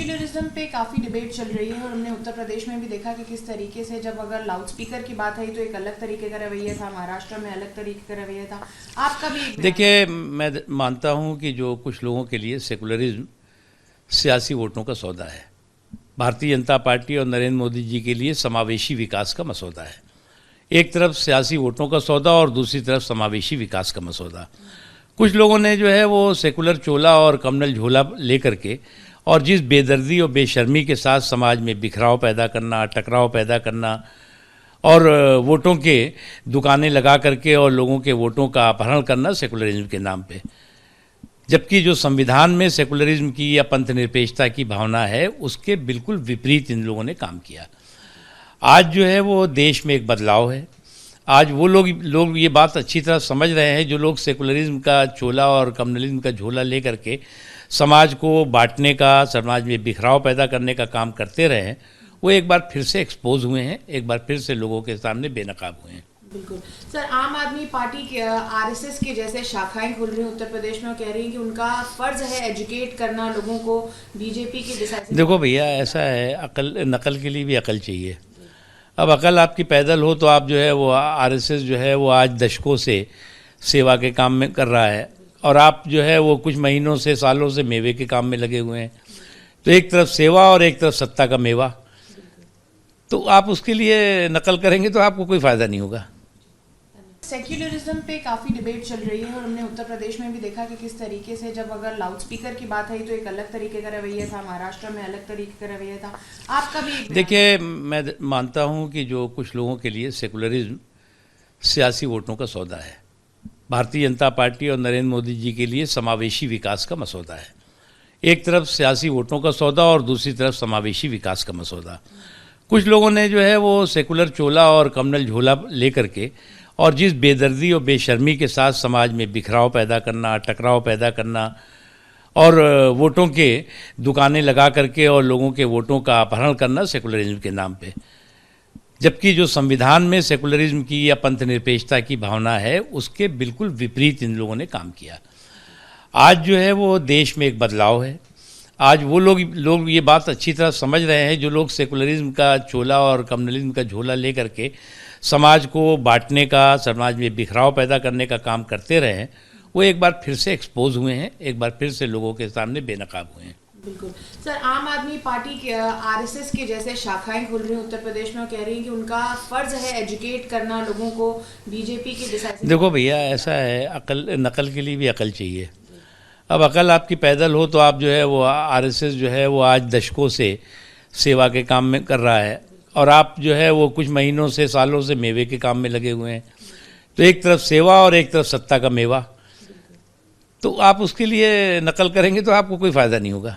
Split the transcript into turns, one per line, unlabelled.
Secularism पे काफ़ी debate चल रही है और हमने उत्तर प्रदेश में भी देखा कि किस तरीके से जब अगर लाउड स्पीकर की बात आई तो एक अलग तरीके का रवैया था, महाराष्ट्र में अलग तरीके का रवैया था। आपका भी एक
देखिए, मैं मानता हूं कि जो कुछ लोगों के लिए सेकुलरिज्म सियासी वोटों का सौदा है। भारतीय जनता पार्टी और नरेंद्र मोदी जी के लिए समावेशी विकास का मसौदा है। एक तरफ सियासी वोटों का सौदा और दूसरी तरफ समावेशी विकास का मसौदा। कुछ लोगों ने जो है वो सेकुलर चोला और कमनल झोला लेकर के और जिस बेदर्दी और बेशर्मी के साथ समाज में बिखराव पैदा करना, टकराव पैदा करना और वोटों के दुकानें लगा करके और लोगों के वोटों का अपहरण करना सेकुलरिज्म के नाम पे, जबकि जो संविधान में सेकुलरिज्म की या पंथ निरपेक्षता की भावना है उसके बिल्कुल विपरीत इन लोगों ने काम किया। आज जो है वो देश में एक बदलाव है। आज वो लोग ये बात अच्छी तरह समझ रहे हैं जो लोग सेकुलरिज्म का चोला और कम्युनलिज्म का झोला ले करके समाज को बांटने का, समाज में बिखराव पैदा करने का काम करते रहे हैं, वो एक बार फिर से एक्सपोज हुए हैं, एक बार फिर से लोगों के सामने बेनकाब हुए हैं।
बिल्कुल सर, आम आदमी पार्टी के आरएसएस के जैसे शाखाएं खुल रही हैं उत्तर प्रदेश में और कह रही हैं कि उनका फर्ज है एजुकेट करना लोगों को बीजेपी के डिसाइसिव।
देखो भैया, ऐसा है, अकल नकल के लिए भी अकल चाहिए। अब अकल आपकी पैदल हो तो आप जो है वो आरएसएस जो है वो आज दशकों से सेवा के काम में कर रहा है और आप जो है वो कुछ महीनों से, सालों से मेवे के काम में लगे हुए हैं। तो एक तरफ सेवा और एक तरफ सत्ता का मेवा, तो आप उसके लिए नकल करेंगे तो आपको कोई फ़ायदा नहीं होगा।
सेक्युलरिज्म पे काफ़ी डिबेट चल रही है और हमने उत्तर प्रदेश में भी देखा कि किस तरीके से जब अगर लाउड स्पीकर की बात आई तो एक अलग तरीके का रवैया था, महाराष्ट्र में अलग तरीके का रवैया था। आपका भी एक
देखिए, मैं मानता हूं कि जो कुछ लोगों के लिए सेकुलरिज्म सियासी वोटों का सौदा है। भारतीय जनता पार्टी और नरेंद्र मोदी जी के लिए समावेशी विकास का मसौदा है। एक तरफ सियासी वोटों का सौदा और दूसरी तरफ समावेशी विकास का मसौदा। कुछ लोगों ने जो है वो सेकुलर चोला और कमनल झोला लेकर के और जिस बेदर्दी और बेशर्मी के साथ समाज में बिखराव पैदा करना, टकराव पैदा करना और वोटों के दुकानें लगा करके और लोगों के वोटों का अपहरण करना सेकुलरिज्म के नाम पे, जबकि जो संविधान में सेकुलरिज्म की या पंथ निरपेक्षता की भावना है उसके बिल्कुल विपरीत इन लोगों ने काम किया। आज जो है वो देश में एक बदलाव है। आज वो लोग ये बात अच्छी तरह समझ रहे हैं जो लोग सेकुलरिज्म का चोला और कम्युनलिज्म का झोला ले करके समाज को बांटने का, समाज में बिखराव पैदा करने का काम करते रहे हैं, वो एक बार फिर से एक्सपोज हुए हैं, एक बार फिर से लोगों के सामने बेनकाब हुए हैं।
बिल्कुल सर, आम आदमी पार्टी के आरएसएस के जैसे शाखाएं खुल रही हैं उत्तर प्रदेश में और कह रही हैं कि उनका फर्ज है एजुकेट करना लोगों को बीजेपी के डिसाइसिव।
देखो भैया, ऐसा है, अकल नकल के लिए भी अकल चाहिए। अब अकल आपकी पैदल हो तो आप जो है वो आरएसएस जो है वो आज दशकों से सेवा के काम में कर रहा है और आप जो है वो कुछ महीनों से, सालों से मेवे के काम में लगे हुए हैं। तो एक तरफ सेवा और एक तरफ सत्ता का मेवा, तो आप उसके लिए नकल करेंगे तो आपको कोई फ़ायदा नहीं होगा।